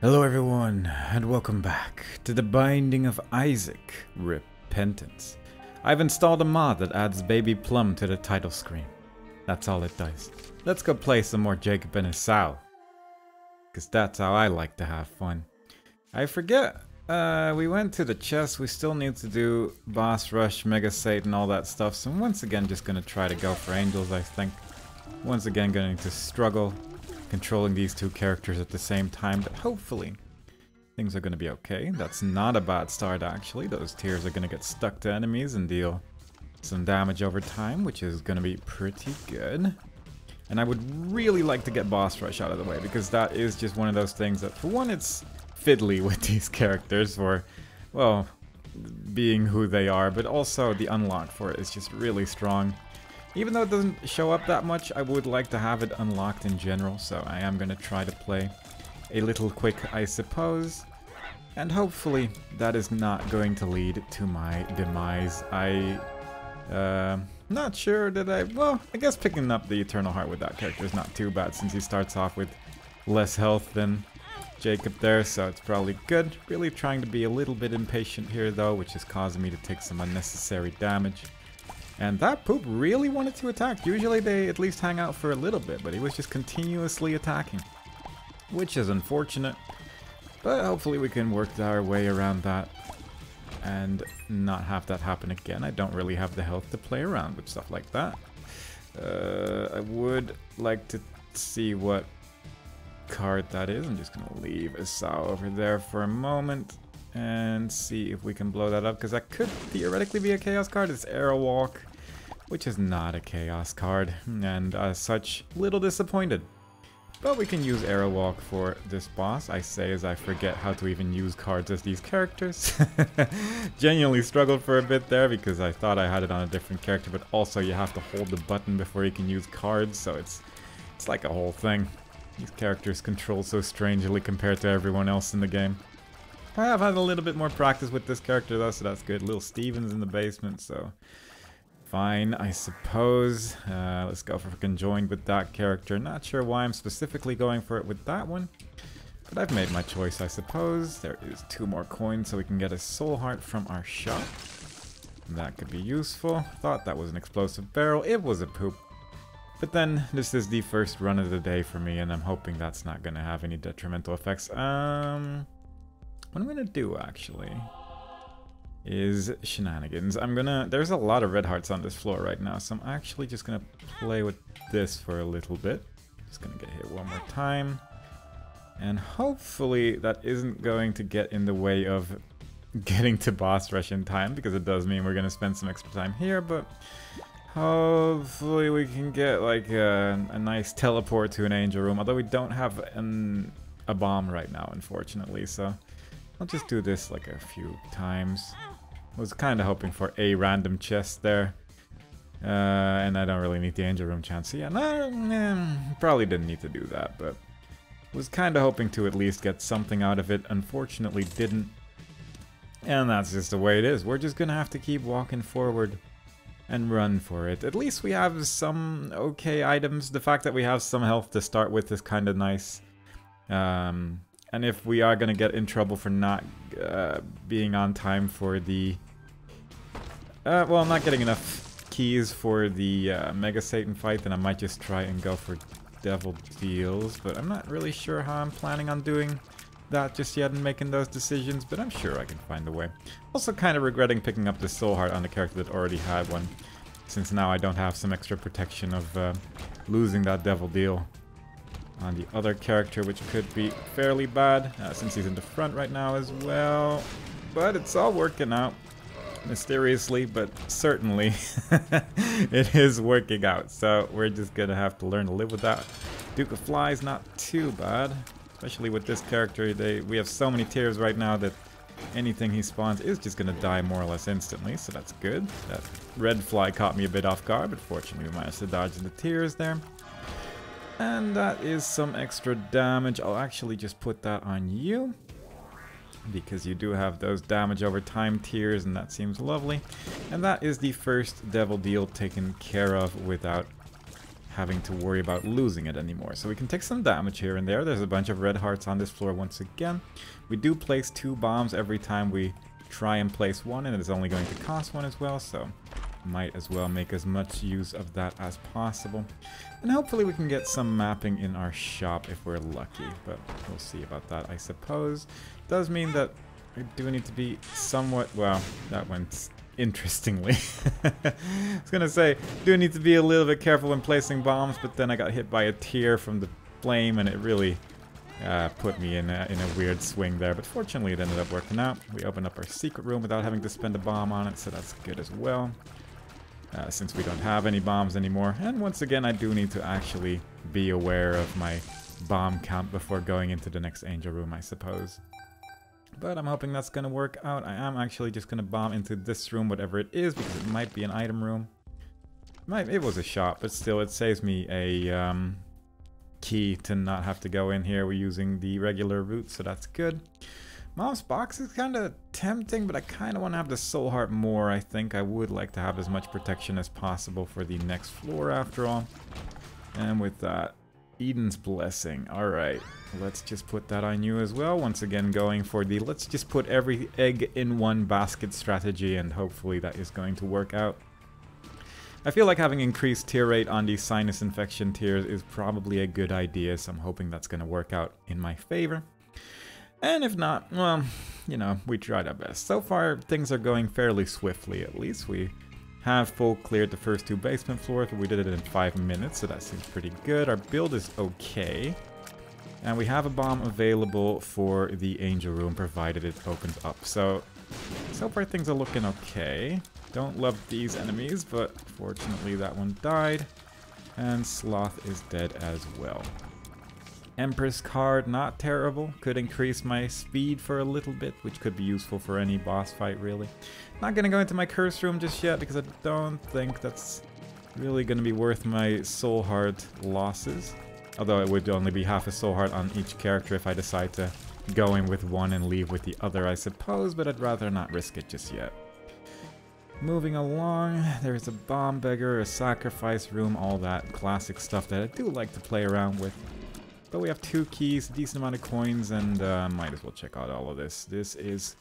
Hello everyone, and welcome back to the Binding of Isaac Repentance. I've installed a mod that adds Baby Plum to the title screen. That's all it does. Let's go play some more Jacob and Esau, because that's how I like to have fun. I forget, we went to the chest, we still need to do Boss Rush, Mega Satan, all that stuff, so I'm once again just gonna try to go for Angels, I think. Once again going to struggle controlling these two characters at the same time, but hopefully things are going to be okay. That's not a bad start actually. Those tears are going to get stuck to enemies and deal some damage over time, which is going to be pretty good. And I would really like to get Boss Rush out of the way, because that is just one of those things that, for one, it's fiddly with these characters for, well, being who they are, but also the unlock for it is just really strong. Even though it doesn't show up that much, I would like to have it unlocked in general, so I am going to try to play a little quick, I suppose. And hopefully that is not going to lead to my demise. Not sure that well, I guess picking up the Eternal Heart with that character is not too bad, since he starts off with less health than Jacob there, so it's probably good. Really trying to be a little bit impatient here though, which is causing me to take some unnecessary damage. And that poop really wanted to attack. Usually they at least hang out for a little bit, but he was just continuously attacking, which is unfortunate. But hopefully we can work our way around that and not have that happen again. I don't really have the health to play around with stuff like that. I would like to see what card that is. I'm just gonna leave Esau over there for a moment and see if we can blow that up, because that could theoretically be a chaos card. It's Arrow Walk, which is not a chaos card, and as such, little disappointed. But we can use Arrow Walk for this boss. I say as I forget how to even use cards as these characters. Genuinely struggled for a bit there, because I thought I had it on a different character, but also you have to hold the button before you can use cards, so it's like a whole thing. These characters control so strangely compared to everyone else in the game. I have had a little bit more practice with this character though, so that's good. Little Steven's in the basement, so fine, I suppose. Let's go for conjoined with that character. Not sure why I'm specifically going for it with that one, but I've made my choice, I suppose. There is 2 more coins, so we can get a soul heart from our shop. That could be useful. Thought that was an explosive barrel. It was a poop. But then, this is the first run of the day for me, and I'm hoping that's not going to have any detrimental effects. What I'm gonna do, actually, is shenanigans. There's a lot of red hearts on this floor right now, so I'm actually just gonna play with this for a little bit. Just gonna get hit one more time. And hopefully that isn't going to get in the way of getting to boss rush in time, because it does mean we're gonna spend some extra time here, but hopefully we can get like a nice teleport to an angel room, although we don't have a bomb right now, unfortunately, so I'll just do this like a few times. I was kind of hoping for a random chest there. And I don't really need the angel room chance. So yeah, probably didn't need to do that, but was kind of hoping to at least get something out of it. Unfortunately didn't. And that's just the way it is. We're just gonna have to keep walking forward and run for it. At least we have some okay items. The fact that we have some health to start with is kind of nice. And if we are going to get in trouble for not being on time for the... well, not getting enough keys for the Mega Satan fight, then I might just try and go for Devil Deals. But I'm not really sure how I'm planning on doing that just yet and making those decisions, but I'm sure I can find a way. Also kind of regretting picking up the Soul Heart on the character that already had one, since now I don't have some extra protection of losing that Devil Deal on the other character, which could be fairly bad, since he's in the front right now as well. But it's all working out, mysteriously, but certainly it is working out. So we're just gonna have to learn to live with that. Duke of Flies, not too bad, especially with this character. We have so many tears right now that anything he spawns is just gonna die more or less instantly, so that's good. That red fly caught me a bit off guard, but fortunately we managed to dodge the tears there. And that is some extra damage. I'll actually just put that on you, because you do have those damage over time tiers, and that seems lovely. And that is the first Devil Deal taken care of without having to worry about losing it anymore. So we can take some damage here and there. There's a bunch of red hearts on this floor once again. We do place 2 bombs every time we try and place one, and it's only going to cost 1 as well, so might as well make as much use of that as possible. And hopefully we can get some mapping in our shop if we're lucky, but we'll see about that, I suppose. Does mean that I do need to be somewhat, well, that went interestingly. I was gonna say, do need to be a little bit careful when placing bombs, but then I got hit by a tear from the flame, and it really put me in a weird swing there. But fortunately, it ended up working out. We opened up our secret room without having to spend a bomb on it, so that's good as well. Since we don't have any bombs anymore. And once again, I do need to actually be aware of my bomb count before going into the next angel room, I suppose. But I'm hoping that's going to work out. I am actually just going to bomb into this room, whatever it is, because it might be an item room. It was a shop, but still, it saves me a key to not have to go in here. We're using the regular route, so that's good. Mom's box is kind of tempting, but I kind of want to have the soul heart more. I think I would like to have as much protection as possible for the next floor after all. And with that, Eden's Blessing. Alright, let's just put that on you as well. Once again, going for the let's just put every egg in one basket strategy, and hopefully that is going to work out. I feel like having increased tear rate on these sinus infection tears is probably a good idea, so I'm hoping that's going to work out in my favor. And if not, well, you know, we tried our best. So far, things are going fairly swiftly, at least. We have full cleared the first 2 basement floors, but we did it in 5 minutes, so that seems pretty good. Our build is okay. And we have a bomb available for the angel room, provided it opens up. So far things are looking okay. Don't love these enemies, but fortunately that one died. And Sloth is dead as well. Empress card, not terrible. Could increase my speed for a little bit, which could be useful for any boss fight, really. Not going to go into my curse room just yet, because I don't think that's really going to be worth my soul heart losses. Although it would only be half a soul heart on each character if I decide to go in with one and leave with the other, I suppose, but I'd rather not risk it just yet. Moving along, there's a bomb beggar, a sacrifice room, all that classic stuff that I do like to play around with. But we have 2 keys, a decent amount of coins, and might as well check out all of this. This is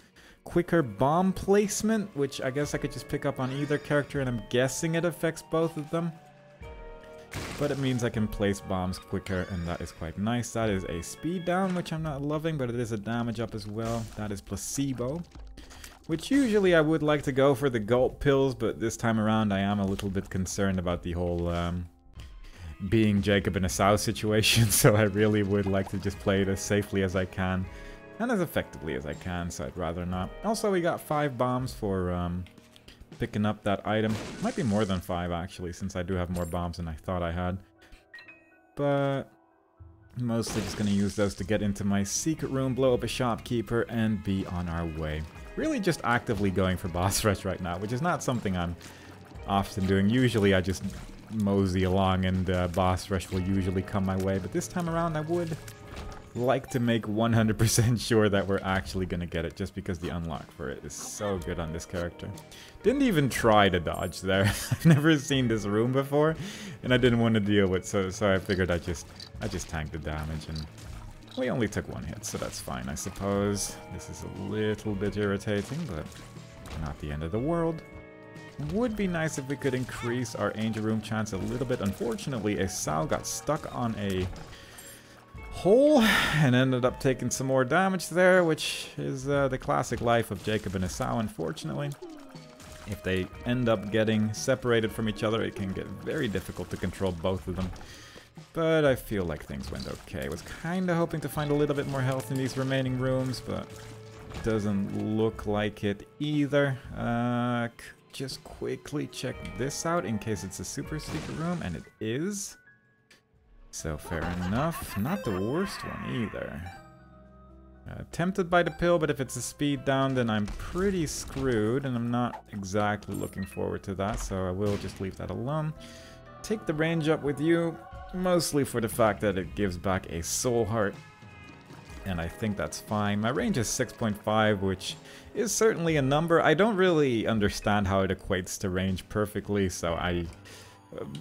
quicker bomb placement, which I guess I could just pick up on either character, and I'm guessing it affects both of them. But it means I can place bombs quicker, and that is quite nice. That is a speed down, which I'm not loving, but it is a damage up as well. That is placebo, which usually I would like to go for the gulp pills, but this time around I am a little bit concerned about the whole being Jacob and Esau situation, so I really would like to just play it as safely as I can and as effectively as I can, so I'd rather not. Also, we got 5 bombs for picking up that item. Might be more than 5 actually, since I do have more bombs than I thought I had. But mostly just gonna use those to get into my secret room, blow up a shopkeeper, and be on our way. Really just actively going for boss rush right now, which is not something I'm often doing. Usually I just mosey along and boss rush will usually come my way, but this time around I would like to make 100% sure that we're actually gonna get it, just because the unlock for it is so good on this character. Didn't even try to dodge there. I've never seen this room before, and I didn't want to deal with, so I figured I just tanked the damage, and we only took 1 hit, so that's fine, I suppose. This is a little bit irritating, but not the end of the world. Would be nice if we could increase our angel room chance a little bit. Unfortunately, Esau got stuck on a hole and ended up taking some more damage there, which is the classic life of Jacob and Esau, unfortunately. If they end up getting separated from each other, it can get very difficult to control both of them. But I feel like things went okay. I was kind of hoping to find a little bit more health in these remaining rooms, but doesn't look like it either. Just quickly check this out in case it's a super secret room, and it is. So fair enough. Not the worst one either. Tempted by the pill, but if it's a speed down, then I'm pretty screwed, and I'm not exactly looking forward to that, so I will just leave that alone. Take the range up with you, mostly for the fact that it gives back a soul heart, and I think that's fine. My range is 6.5, which is certainly a number. I don't really understand how it equates to range perfectly, so I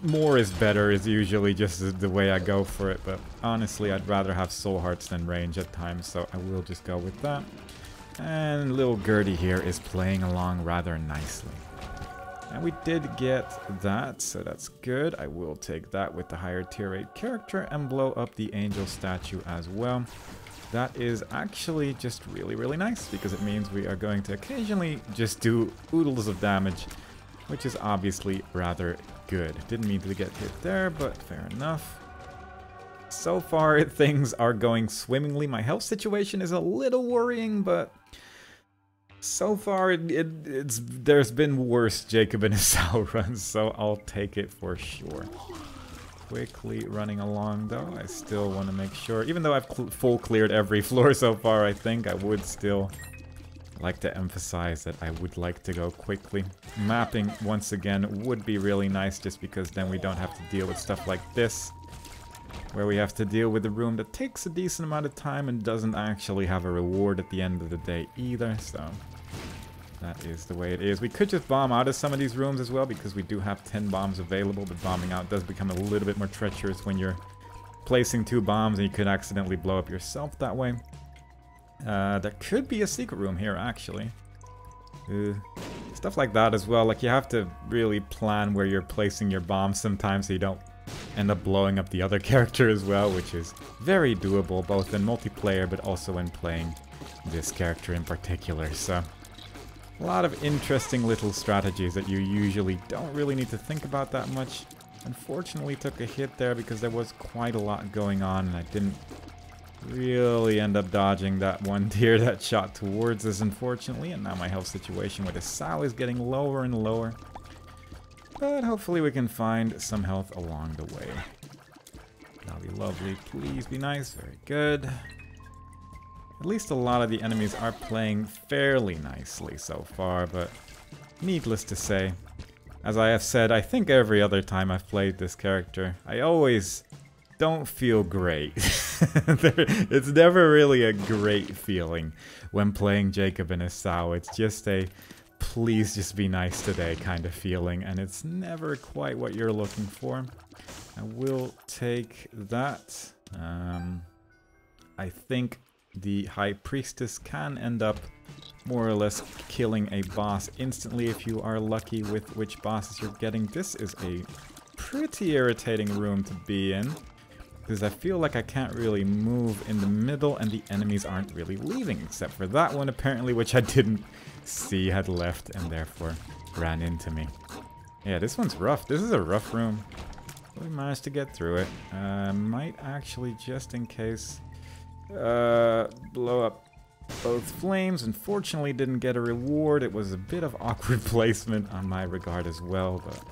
more is better is usually just the way I go for it, but honestly I'd rather have soul hearts than range at times, so I will just go with that. And little Gertie here is playing along rather nicely. And we did get that, so that's good. I will take that with the higher tier 8 character and blow up the angel statue as well. That is actually just really, really nice, because it means we are going to occasionally just do oodles of damage, which is obviously rather good. Didn't mean to get hit there, but fair enough. So far, things are going swimmingly. My health situation is a little worrying, but so far there's been worse Jacob and Esau runs, so I'll take it for sure. Quickly running along though, I still want to make sure, even though I've full cleared every floor so far, I think I would still like to emphasize that I would like to go quickly. Mapping once again would be really nice, just because then we don't have to deal with stuff like this, where we have to deal with a room that takes a decent amount of time and doesn't actually have a reward at the end of the day either, so that is the way it is. We could just bomb out of some of these rooms as well, because we do have 10 bombs available, but bombing out does become a little bit more treacherous when you're placing 2 bombs and you could accidentally blow up yourself that way. There could be a secret room here, actually. Stuff like that as well. Like, you have to really plan where you're placing your bombs sometimes so you don't end up blowing up the other character as well, which is very doable, both in multiplayer but also when playing this character in particular. So a lot of interesting little strategies that you usually don't really need to think about that much. Unfortunately took a hit there because there was quite a lot going on, and I didn't really end up dodging that one deer that shot towards us, unfortunately. And now my health situation with Esau is getting lower and lower, but hopefully we can find some health along the way. That'll be lovely. Please be nice. Very good. At least a lot of the enemies are playing fairly nicely so far, but needless to say, as I have said, I think every other time I've played this character, I always don't feel great. It's never really a great feeling when playing Jacob and Esau. It's just a please just be nice today kind of feeling, and it's never quite what you're looking for. I will take that. I think the High Priestess can end up more or less killing a boss instantly if you are lucky with which bosses you're getting. This is a pretty irritating room to be in, because I feel like I can't really move in the middle and the enemies aren't really leaving, except for that one apparently, which I didn't see had left and therefore ran into me. Yeah, this one's rough. This is a rough room. We managed to get through it. Might actually, just in case, blow up both flames. Unfortunately didn't get a reward. It was a bit of awkward placement on my regard as well, but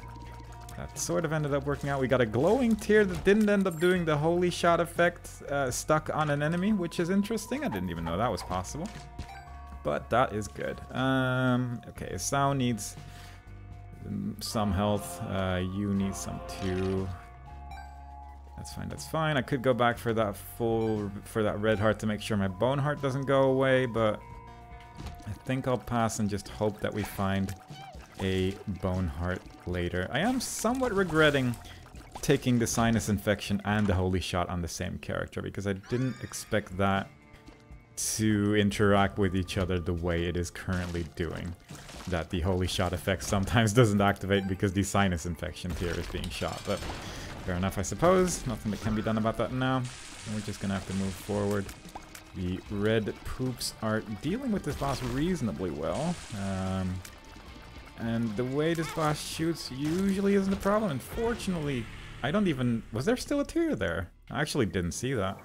that sort of ended up working out. We got a glowing tear that didn't end up doing the holy shot effect stuck on an enemy, which is interesting. I didn't even know that was possible, but that is good. Okay, Esau needs some health. You need some too. That's fine, that's fine. I could go back for that red heart to make sure my bone heart doesn't go away, but I think I'll pass and just hope that we find a bone heart later. I am somewhat regretting taking the sinus infection and the holy shot on the same character, because I didn't expect that to interact with each other the way it is currently doing. That the holy shot effect sometimes doesn't activate because the sinus infection tier is being shot, but fair enough, I suppose. Nothing that can be done about that now. And we're just gonna have to move forward. The red poops are dealing with this boss reasonably well. And the way this boss shoots usually isn't a problem. Unfortunately, I don't even... Was there still a tier there? I actually didn't see that.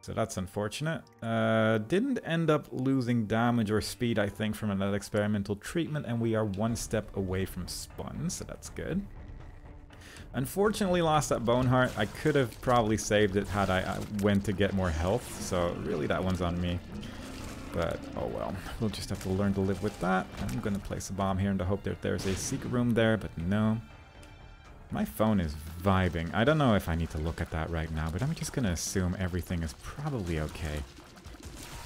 So that's unfortunate. Didn't end up losing damage or speed, I think, from that experimental treatment. And we are one step away from spun, so that's good. Unfortunately lost that bone heart. I could have probably saved it had I went to get more health, so really that one's on me. But oh well, we'll just have to learn to live with that. I'm gonna place a bomb here in the hope that there's a secret room there, but no. My phone is vibing. I don't know if I need to look at that right now, but I'm just gonna assume everything is probably okay.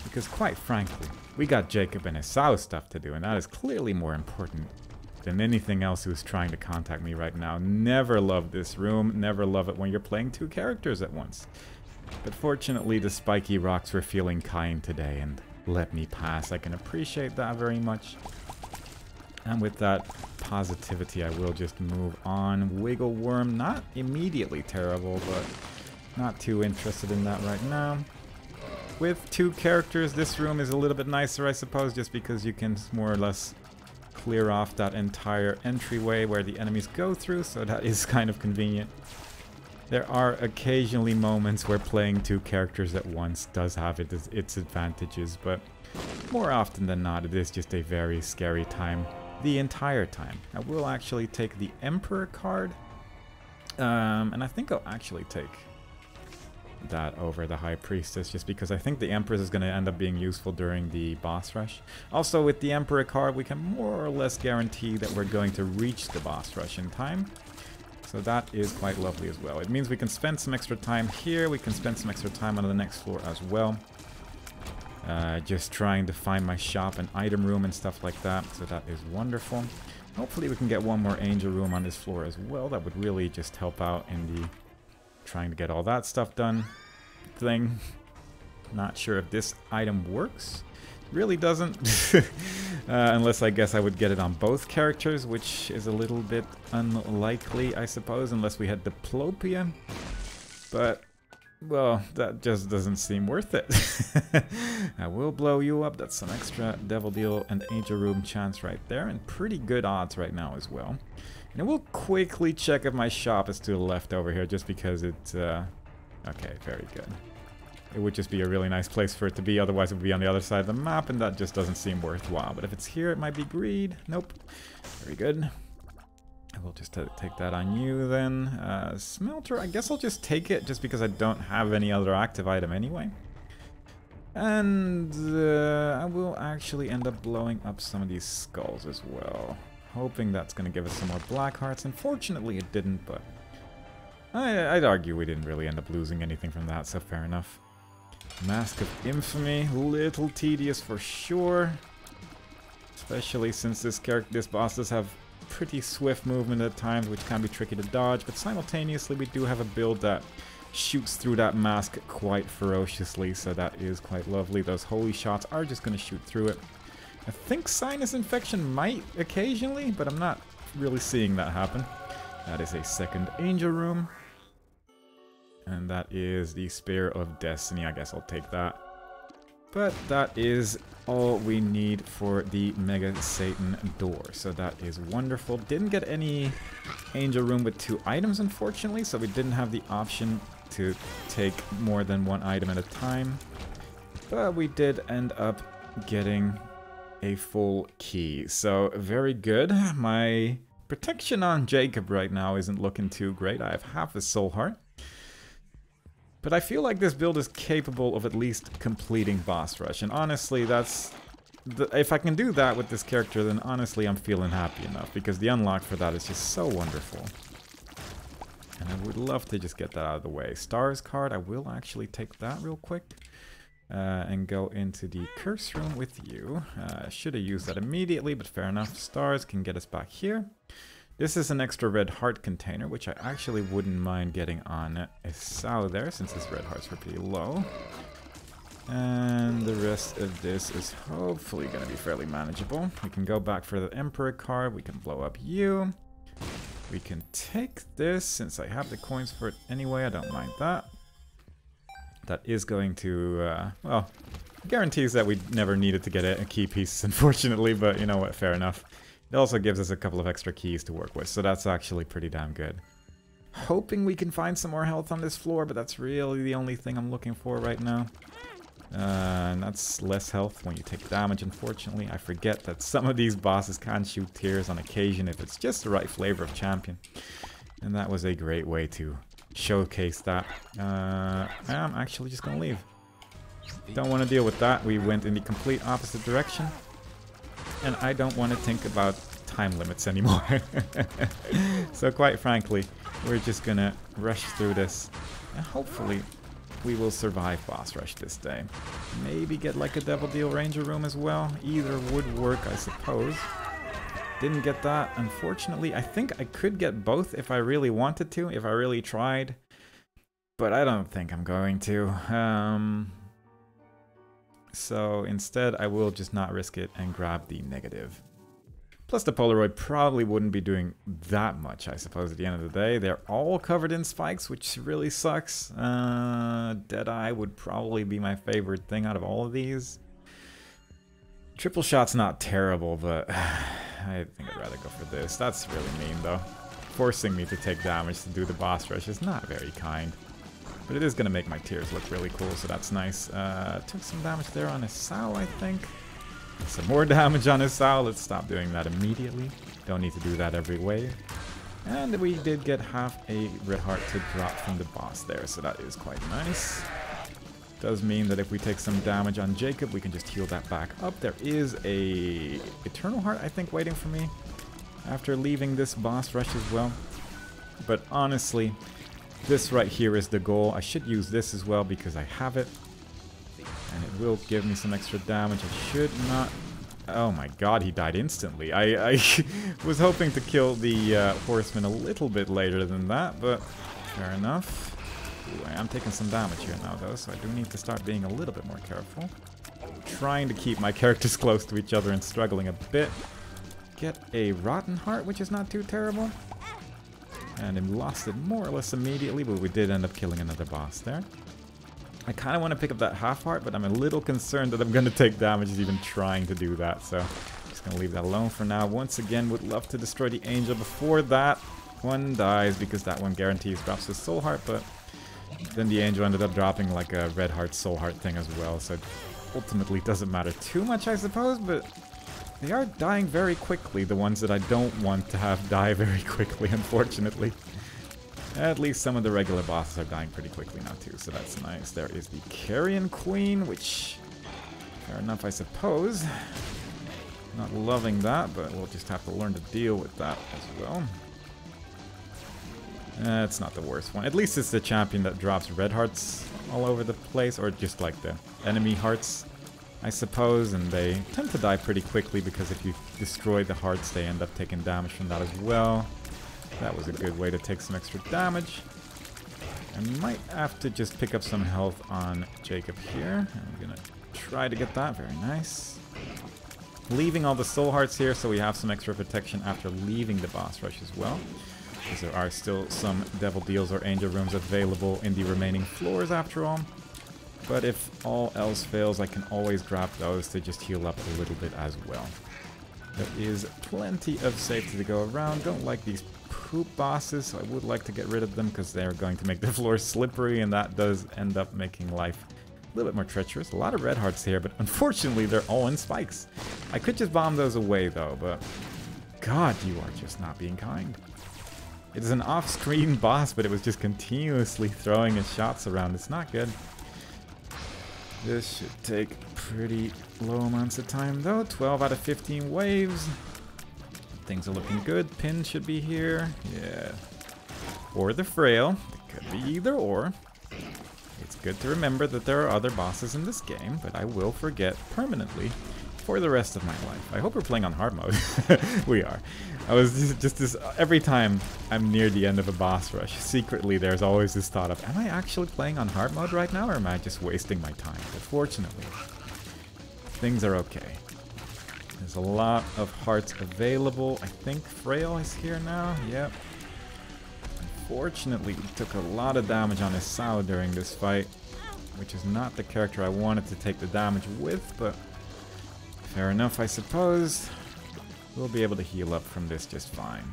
Because quite frankly, we got Jacob and Esau stuff to do, and that is clearly more important than anything else who's trying to contact me right now. Never love this room. Never love it when you're playing 2 characters at once. But fortunately, the spiky rocks were feeling kind today and let me pass. I can appreciate that very much. And with that positivity, I will just move on. Wiggle Worm, not immediately terrible, but not too interested in that right now. With 2 characters, this room is a little bit nicer, I suppose, just because you can more or less clear off that entire entryway where the enemies go through, so that is kind of convenient. There are occasionally moments where playing 2 characters at once does have its advantages, but more often than not, it is just a very scary time the entire time. I will actually take the Emperor card, and I think I'll actually take that over the High Priestess, just because I think the Empress is going to end up being useful during the boss rush. Also, with the Emperor card, we can more or less guarantee that we're going to reach the boss rush in time. So that is quite lovely as well. It means we can spend some extra time here, we can spend some extra time on the next floor as well. Just trying to find my shop and item room and stuff like that, so that is wonderful. Hopefully we can get one more angel room on this floor as well. That would really just help out in the trying to get all that stuff done thing. Not sure if this item works. Really doesn't. Unless I guess I would get it on both characters, which is a little bit unlikely, I suppose, unless we had Diplopia. But well, that just doesn't seem worth it. I will blow you up. That's some extra Devil Deal and Angel Room chance right there, and pretty good odds right now as well. And I will quickly check if my shop is to the left over here, just because it's... okay, very good. It would just be a really nice place for it to be, otherwise it would be on the other side of the map, and that just doesn't seem worthwhile. But if it's here, it might be greed. Nope. Very good. I will just take that on you then. Smelter, I guess I'll just take it just because I don't have any other active item anyway. And I will actually end up blowing up some of these skulls as well. Hoping that's going to give us some more black hearts. Unfortunately it didn't, but I'd argue we didn't really end up losing anything from that, so fair enough. Mask of Infamy, little tedious for sure. Especially since this boss does have pretty swift movement at times, which can be tricky to dodge, but simultaneously we do have a build that shoots through that mask quite ferociously, so that is quite lovely. Those holy shots are just going to shoot through it. I think Sinus Infection might occasionally, but I'm not really seeing that happen. That is a second Angel Room. And that is the Spear of Destiny. I guess I'll take that. But that is all we need for the Mega Satan door. So that is wonderful. Didn't get any Angel Room with 2 items, unfortunately. So we didn't have the option to take more than 1 item at a time. But we did end up getting a full key. So very good. My protection on Jacob right now isn't looking too great. I have half a soul heart. But I feel like this build is capable of at least completing boss rush. And honestly, if I can do that with this character, then honestly I'm feeling happy enough. Because the unlock for that is just so wonderful. And I would love to just get that out of the way. Stars card, I will actually take that real quick. And go into the curse room with you. Should have used that immediately, but fair enough. Stars can get us back here. This is an extra red heart container, which I actually wouldn't mind getting on Esau there, since his red hearts were pretty low. And the rest of this is hopefully going to be fairly manageable. We can go back for the Emperor card. We can blow up you. We can take this, since I have the coins for it anyway. I don't mind that. That is going to, well, guarantees that we never needed to get a key piece, unfortunately, but you know what, fair enough. It also gives us a couple of extra keys to work with, so that's actually pretty damn good. Hoping we can find some more health on this floor, but that's really the only thing I'm looking for right now. And that's less health when you take damage, unfortunately. I forget that some of these bosses can shoot tears on occasion if it's just the right flavor of champion. And that was a great way to showcase that. I'm actually just gonna leave. Don't want to deal with that. We went in the complete opposite direction. And I don't want to think about time limits anymore. So quite frankly, we're just gonna rush through this. And hopefully we will survive boss rush this day. Maybe get like a Devil Deal Ranger room as well. Either would work, I suppose. Didn't get that, unfortunately. I think I could get both if I really wanted to, if I really tried. But I don't think I'm going to. So instead, I will just not risk it and grab the negative. Plus the Polaroid probably wouldn't be doing that much, I suppose, at the end of the day. They're all covered in spikes, which really sucks. Deadeye would probably be my favorite thing out of all of these. Triple shot's not terrible, but I think I'd rather go for this. That's really mean, though. Forcing me to take damage to do the boss rush is not very kind. But it is going to make my tears look really cool, so that's nice. Took some damage there on Esau, I think. Some more damage on Esau. Let's stop doing that immediately. Don't need to do that every wave. And we did get half a red heart to drop from the boss there, so that is quite nice. Does mean that if we take some damage on Jacob, we can just heal that back up. There is a Eternal Heart, I think, waiting for me after leaving this boss rush as well. But honestly, this right here is the goal. I should use this as well because I have it. And it will give me some extra damage. I should not... Oh my god, he died instantly. I was hoping to kill the horseman a little bit later than that, but fair enough. Ooh, I am taking some damage here now though, so I do need to start being a little bit more careful. Trying to keep my characters close to each other and struggling a bit. Get a Rotten Heart, which is not too terrible. And I lost it more or less immediately, but we did end up killing another boss there. I kind of want to pick up that half heart, but I'm a little concerned that I'm going to take damage even trying to do that. So I'm just going to leave that alone for now. Once again, would love to destroy the angel before that one dies, because that one guarantees drops his soul heart. But then the angel ended up dropping like a red heart, soul heart thing as well. So ultimately it doesn't matter too much, I suppose. But they are dying very quickly, the ones that I don't want to have die very quickly, unfortunately. At least some of the regular bosses are dying pretty quickly now too, so that's nice. There is the Carrion Queen, which, fair enough I suppose. Not loving that, but we'll just have to learn to deal with that as well. It's not the worst one. At least it's the champion that drops red hearts all over the place, or just like the enemy hearts, I suppose. And they tend to die pretty quickly because if you destroy the hearts, they end up taking damage from that as well. That was a good way to take some extra damage. I might have to just pick up some health on Jacob here. I'm gonna try to get that. Very nice. Leaving all the soul hearts here so we have some extra protection after leaving the boss rush as well. Because there are still some devil deals or angel rooms available in the remaining floors after all. But if all else fails, I can always grab those to just heal up a little bit as well. There is plenty of safety to go around. Don't like these poop bosses, so I would like to get rid of them because they're going to make the floor slippery, and that does end up making life a little bit more treacherous. A lot of red hearts here, but unfortunately they're all in spikes. I could just bomb those away though, but god, you are just not being kind. It is an off-screen boss, but it was just continuously throwing his shots around. It's not good. This should take pretty low amounts of time though. 12 out of 15 waves. Things are looking good. Pin should be here. Yeah. Or the Frail. It could be either or. It's good to remember that there are other bosses in this game, but I will forget permanently for the rest of my life. I hope we're playing on hard mode. We are. I was just this every time I'm near the end of a boss rush, secretly there's always this thought of, am I actually playing on hard mode right now, or am I just wasting my time? But fortunately, things are okay. There's a lot of hearts available. I think Frail is here now. Yep. Unfortunately, we took a lot of damage on Esau during this fight, which is not the character I wanted to take the damage with, but fair enough, I suppose. We'll be able to heal up from this just fine.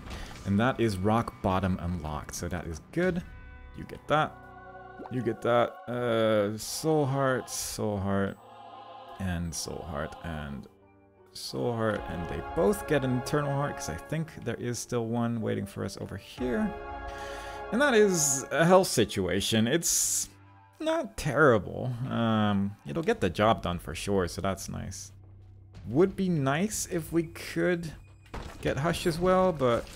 And that is rock bottom unlocked, so that is good. You get that. You get that. Soul heart, and soul heart, and soul heart, and they both get an eternal heart because I think there is still one waiting for us over here. And that is a health situation. It's not terrible. It'll get the job done for sure, so that's nice. Would be nice if we could get Hush as well, but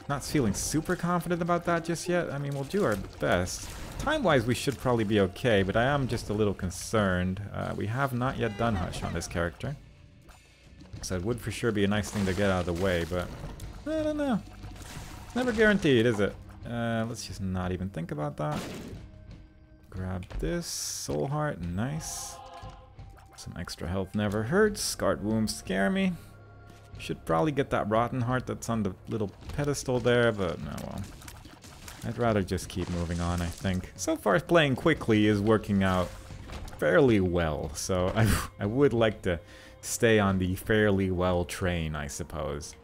not feeling super confident about that just yet. I mean, we'll do our best. Time-wise, we should probably be okay, but I am just a little concerned. We have not yet done Hush on this character. So it would for sure be a nice thing to get out of the way, but I don't know. Never guaranteed, is it? Let's just not even think about that. Grab this. Soul Heart, nice. Some extra health never hurts. Scarred wounds scare me. Should probably get that Rotten Heart that's on the little pedestal there, but no, well. I'd rather just keep moving on, I think. So far, playing quickly is working out fairly well, so I would like to stay on the fairly well train, I suppose.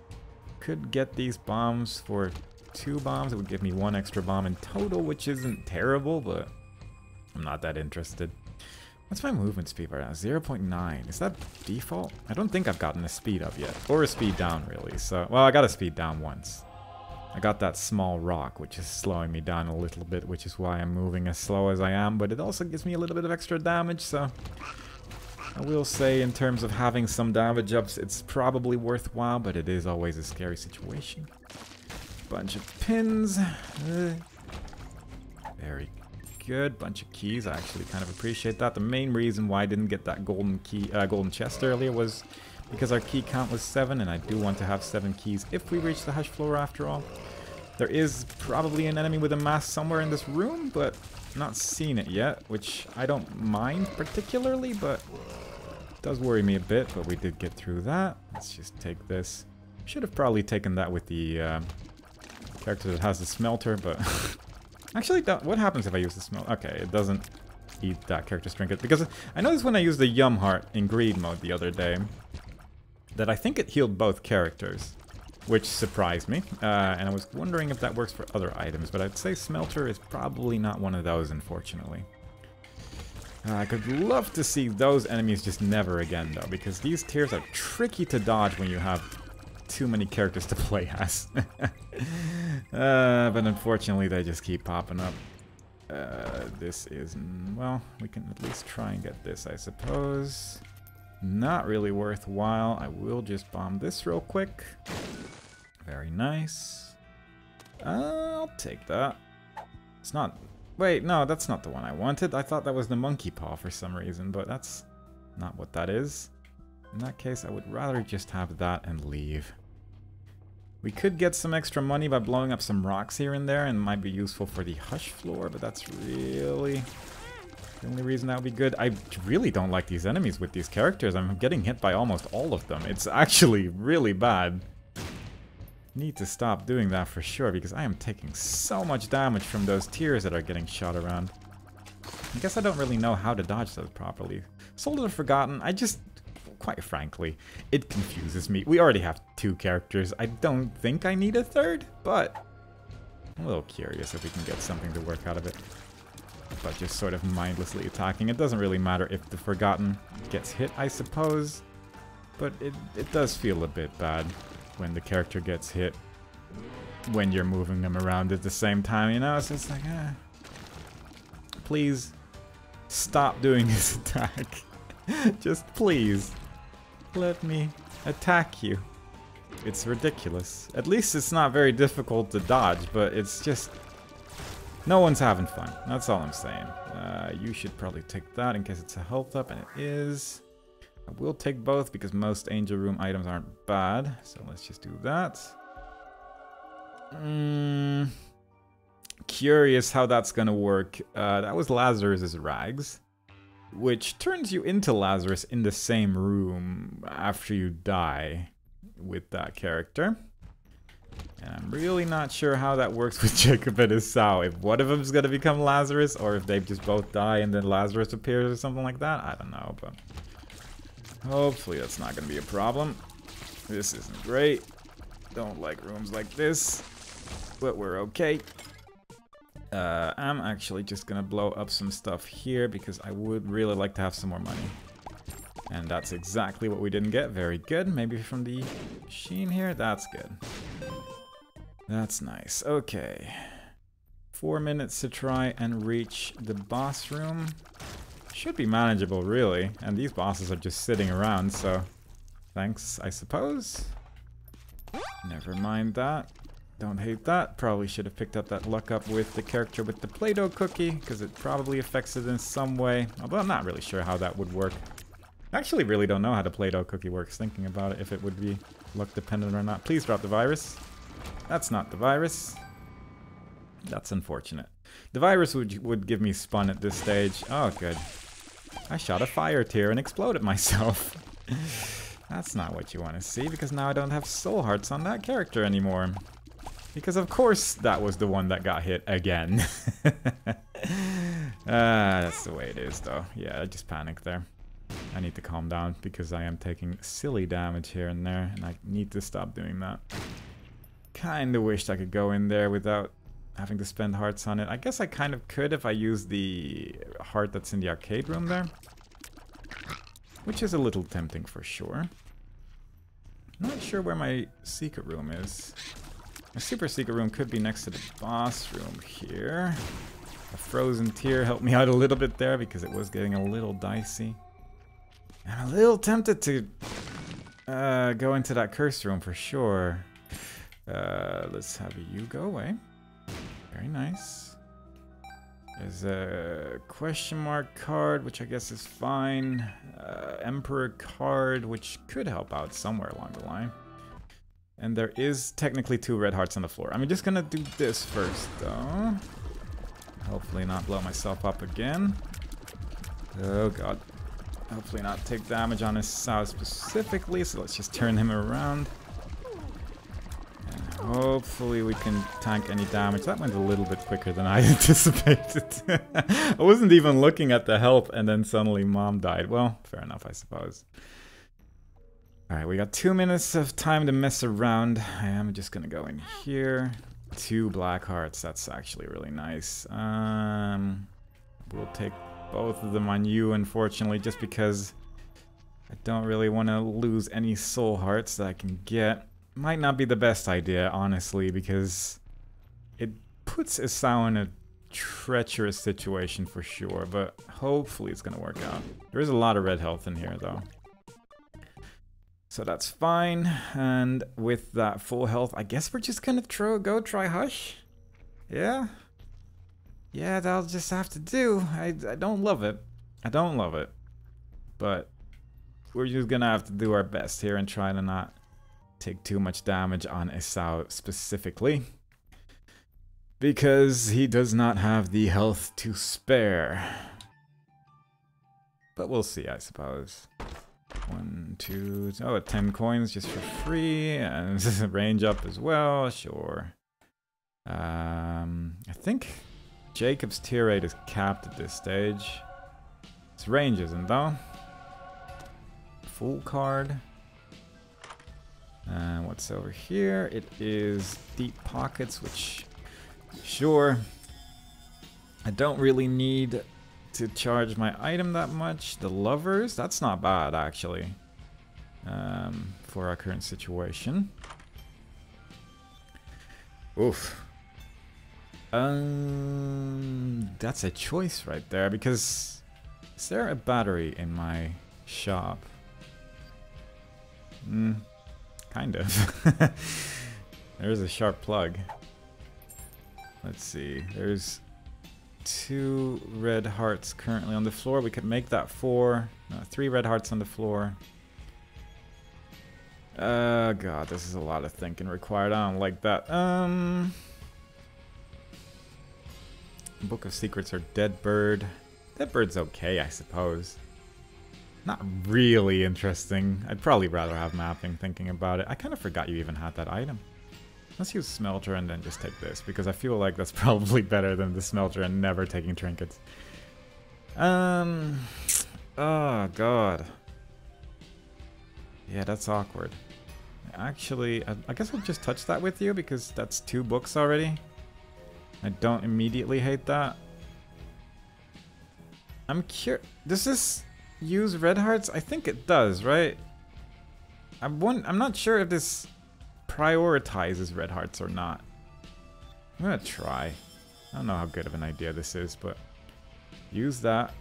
Could get these bombs for 2 bombs. It would give me 1 extra bomb in total, which isn't terrible, but I'm not that interested. What's my movement speed right now? 0.9. Is that default? I don't think I've gotten a speed up yet. Or a speed down, really. So, well, I got a speed down once. I got that small rock, which is slowing me down a little bit, which is why I'm moving as slow as I am. But it also gives me a little bit of extra damage, so I will say in terms of having some damage ups, it's probably worthwhile, but it is always a scary situation. Bunch of pins. Very good. Bunch of keys. I actually kind of appreciate that. The main reason why I didn't get that golden key, golden chest earlier was because our key count was 7, and I do want to have 7 keys if we reach the hush floor after all. There is probably an enemy with a mask somewhere in this room, but not seen it yet, which I don't mind particularly, but it does worry me a bit. But we did get through that. Let's just take this. Should have probably taken that with the character that has the smelter, but actually, what happens if I use the smelter? Okay, it doesn't eat that character's trinket, because I noticed when I used the Yum Heart in greed mode the other day that I think it healed both characters, which surprised me, and I was wondering if that works for other items, but I'd say smelter is probably not one of those, unfortunately. I could love to see those enemies just never again, though, because these tiers are tricky to dodge when you have too many characters to play as. But unfortunately, they just keep popping up. This is, well, we can at least try and get this, I suppose. Not really worthwhile. I will just bomb this real quick. Very nice. I'll take that. It's not... Wait, no, that's not the one I wanted. I thought that was the monkey paw for some reason, but that's not what that is. In that case, I would rather just have that and leave. We could get some extra money by blowing up some rocks here and there, and might be useful for the hush floor, but that's really the only reason that would be good. I really don't like these enemies with these characters. I'm getting hit by almost all of them. It's actually really bad. Need to stop doing that for sure, because I am taking so much damage from those tiers that are getting shot around. I guess I don't really know how to dodge those properly. Soul of the Forgotten, quite frankly, it confuses me. We already have 2 characters. I don't think I need a 3rd, but I'm a little curious if we can get something to work out of it. But just sort of mindlessly attacking. It doesn't really matter if the Forgotten gets hit, I suppose. But it does feel a bit bad when the character gets hit when you're moving them around at the same time, you know? So it's like, please stop doing this attack. Just please let me attack you. It's ridiculous. At least it's not very difficult to dodge, but it's just... no one's having fun. That's all I'm saying. You should probably take that in case it's a health up, and it is. I will take both because most Angel Room items aren't bad. So let's just do that. Curious how that's gonna work. That was Lazarus's rags, which turns you into Lazarus in the same room after you die with that character. And I'm really not sure how that works with Jacob and Esau. If one of them is going to become Lazarus, or if they just both die and then Lazarus appears or something like that. I don't know, but hopefully that's not going to be a problem. This isn't great. Don't like rooms like this, but we're okay. I'm actually just going to blow up some stuff here because I would really like to have some more money. And that's exactly what we didn't get. Very good. Maybe from the machine here. That's good. That's nice. Okay. 4 minutes to try and reach the boss room. Should be manageable, really. And these bosses are just sitting around, so thanks, I suppose. Never mind that. Don't hate that. Probably should have picked up that luck up with the character with the Play-Doh cookie, because it probably affects it in some way. Although I'm not really sure how that would work. I actually really don't know how the Play-Doh cookie works, thinking about it, if it would be luck dependent or not. Please drop the virus. That's not the virus. That's unfortunate. The virus would give me spun at this stage. Oh, good. I shot a fire tear and exploded myself. That's not what you want to see, because now I don't have soul hearts on that character anymore. Because of course that was the one that got hit again. That's the way it is though. Yeah, I just panicked there. I need to calm down because I am taking silly damage here and there, and I need to stop doing that. Kinda wished I could go in there without having to spend hearts on it. I guess I kind of could if I used the heart that's in the arcade room there. Which is a little tempting for sure. Not sure where my secret room is. My super secret room could be next to the boss room here. A frozen tear helped me out a little bit there because it was getting a little dicey. I'm a little tempted to go into that curse room for sure. Let's have you go away. Very nice. There's a question mark card, which I guess is fine. Emperor card, which could help out somewhere along the line. And there is technically 2 red hearts on the floor. I'm just gonna do this first, though. Hopefully not blow myself up again. Oh god. Hopefully not take damage on Esau specifically, so let's just turn him around. And hopefully we can tank any damage. That went a little bit quicker than I anticipated. I wasn't even looking at the health and then suddenly mom died. Well, fair enough, I suppose. Alright, we got 2 minutes of time to mess around. I am just gonna go in here. 2 black hearts, that's actually really nice. We'll take both of them on you, unfortunately, just because I don't really want to lose any soul hearts that I can get. Might not be the best idea, honestly, because it puts Esau in a treacherous situation for sure, but hopefully it's gonna work out. There is a lot of red health in here, though. So that's fine, and with that full health, I guess we're just gonna go try Hush? Yeah? Yeah, that'll just have to do. I don't love it. I don't love it. But we're just gonna have to do our best here and try to not take too much damage on Esau specifically. Because he does not have the health to spare. But we'll see, I suppose. 1, 2, oh, 10 coins just for free, and range up as well, sure. I think Jacob's tier rate is capped at this stage. Its range isn't though. Full card. And what's over here? It is deep pockets, which, sure. I don't really need to charge my item that much. The lovers, that's not bad actually, for our current situation. Oof. That's a choice right there, because is there a battery in my shop? Kind of. There's a sharp plug. Let's see, there's 2 red hearts currently on the floor. We could make that 4. No, 3 red hearts on the floor. God, this is a lot of thinking required. I don't like that. Book of Secrets or Dead Bird. Dead Bird's okay, I suppose. Not really interesting. I'd probably rather have mapping, thinking about it. I kind of forgot you even had that item. Let's use Smelter and then just take this, because I feel like that's probably better than the Smelter and never taking trinkets. Oh god. Yeah, that's awkward. Actually, I guess I'll just touch that with you, because that's 2 books already. I don't immediately hate that. I'm curious. Does this use red hearts? I think it does, right? I'm not sure if this prioritizes red hearts or not. I'm gonna try. I don't know how good of an idea this is, but use that.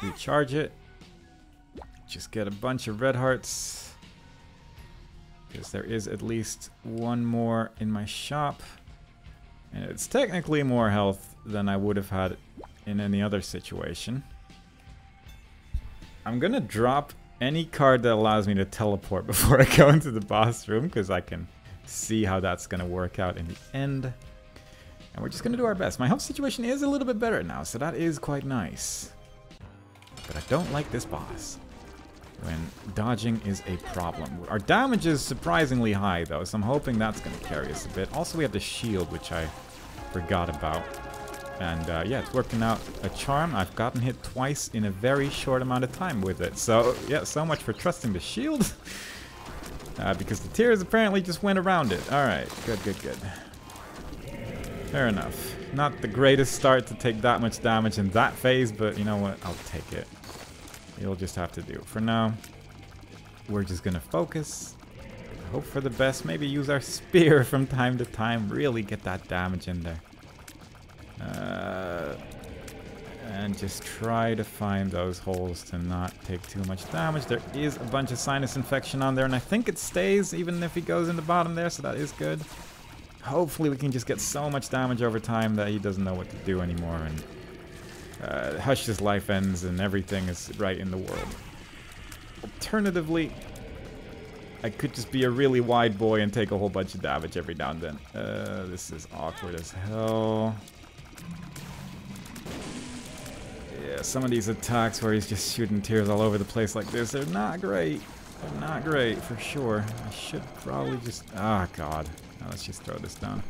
Recharge it. Just get a bunch of red hearts, because there is at least 1 more in my shop. And it's technically more health than I would have had in any other situation. I'm gonna drop any card that allows me to teleport before I go into the boss room, because I can see how that's gonna work out in the end. And we're just gonna do our best. My health situation is a little bit better now, so that is quite nice. But I don't like this boss when dodging is a problem. Our damage is surprisingly high though, so I'm hoping that's gonna carry us a bit. Also, we have the shield, which I forgot about. And yeah, it's working out a charm. I've gotten hit twice in a very short amount of time with it. So yeah, so much for trusting the shield. Because the tears apparently just went around it. Alright, good, good, good. Fair enough. Not the greatest start to take that much damage in that phase, but you know what? I'll take it. You'll just have to do. For now, we're just gonna focus. Hope for the best. Maybe use our spear from time to time. Really get that damage in there. And just try to find those holes to not take too much damage. There is a bunch of sinus infection on there, and I think it stays even if he goes in the bottom there, so that is good. Hopefully we can just get so much damage over time that he doesn't know what to do anymore, and Hush's life ends and everything is right in the world. Alternatively, I could just be a really wide boy and take a whole bunch of damage every now and then. This is awkward as hell. Yeah, some of these attacks where he's just shooting tears all over the place like this, they're not great. They're not great, for sure. I should probably just... Ah, God. Now let's just throw this down.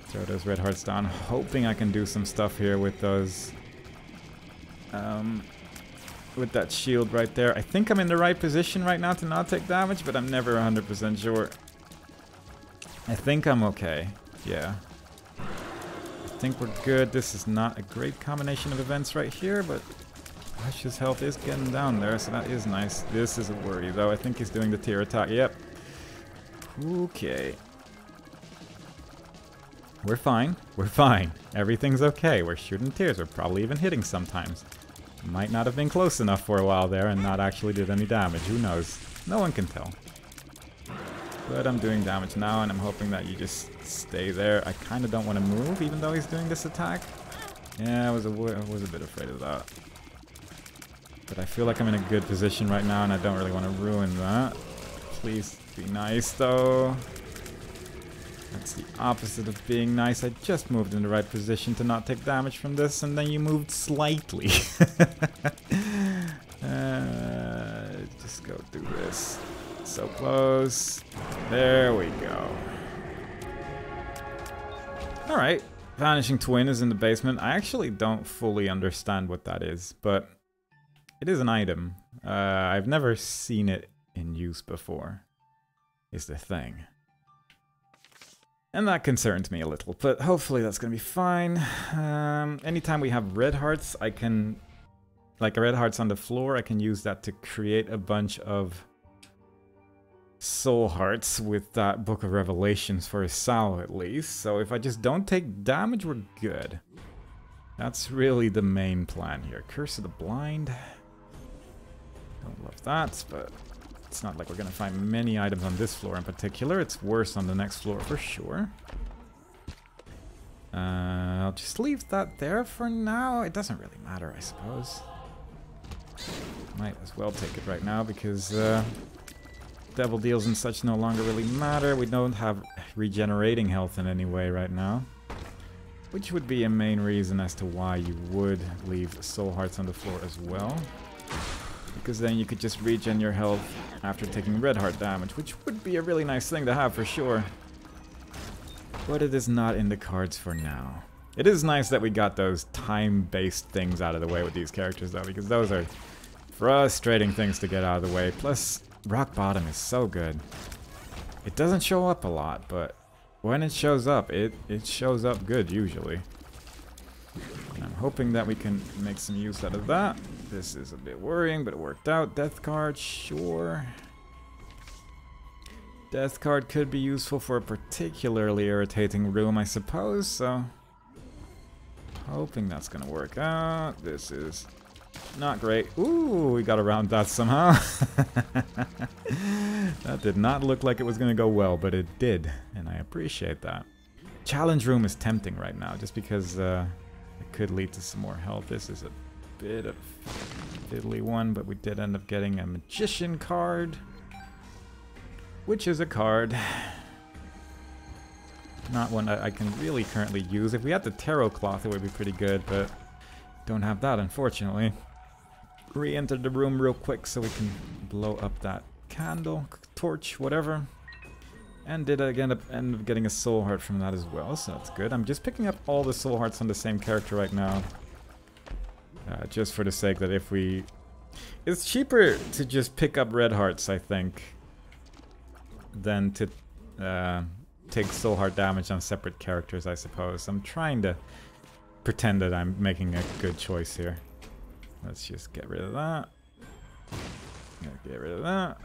Throw those red hearts down. Hoping I can do some stuff here with those... with that shield right there. I think I'm in the right position right now to not take damage, but I'm never 100% sure. I think I'm okay. Yeah. I think we're good. This is not a great combination of events right here, but Hush's health is getting down there, so that is nice. This is a worry, though. I think he's doing the tear attack. Yep. Okay. We're fine. We're fine. Everything's okay. We're shooting tears. We're probably even hitting sometimes. Might not have been close enough for a while there and not actually did any damage. Who knows? No one can tell. But I'm doing damage now, and I'm hoping that you just stay there. I kind of don't want to move, even though he's doing this attack. Yeah, I was a bit afraid of that. But I feel like I'm in a good position right now, and I don't really want to ruin that. Please be nice, though. That's the opposite of being nice. I just moved in the right position to not take damage from this, and then you moved slightly. Just go do this. So close. There we go. Alright. Vanishing Twin is in the basement. I actually don't fully understand what that is, but it is an item. I've never seen it in use before, is the thing. And that concerns me a little, but hopefully that's gonna be fine. Anytime we have red hearts, I can... Like red hearts on the floor, I can use that to create a bunch of soul hearts with that Book of Revelations for Esau at least. So if I just don't take damage, we're good. That's really the main plan here. Curse of the Blind. Don't love that, but it's not like we're gonna find many items on this floor in particular. It's worse on the next floor for sure. I'll just leave that there for now. It doesn't really matter, I suppose. Might as well take it right now because devil deals and such no longer really matter. We don't have regenerating health in any way right now, which would be a main reason as to why you would leave soul hearts on the floor as well, because then you could just regen your health after taking red heart damage, which would be a really nice thing to have for sure, but it is not in the cards for now. It is nice that we got those time-based things out of the way with these characters though, because those are frustrating things to get out of the way. Plus rock bottom is so good. It doesn't show up a lot, but when it shows up, it shows up good usually. And I'm hoping that we can make some use out of that. This is a bit worrying, but it worked out. Death card, sure. Death card could be useful for a particularly irritating room, I suppose, so... Hoping that's gonna work out. This is not great. Ooh, we got around that somehow. That did not look like it was gonna go well, but it did, and I appreciate that. Challenge room is tempting right now, just because it could lead to some more health. This is a bit of fiddly one, but we did end up getting a magician card, which is a card. Not one I can really currently use. If we had the tarot cloth, it would be pretty good, but don't have that, unfortunately. Re-enter the room real quick so we can blow up that candle, torch, whatever. And did again end up getting a soul heart from that as well, so that's good. I'm just picking up all the soul hearts on the same character right now. Just for the sake that if we... It's cheaper to just pick up red hearts, I think, than to take soul heart damage on separate characters, I suppose. I'm trying to pretend that I'm making a good choice here. Let's just get rid of that. Get rid of that.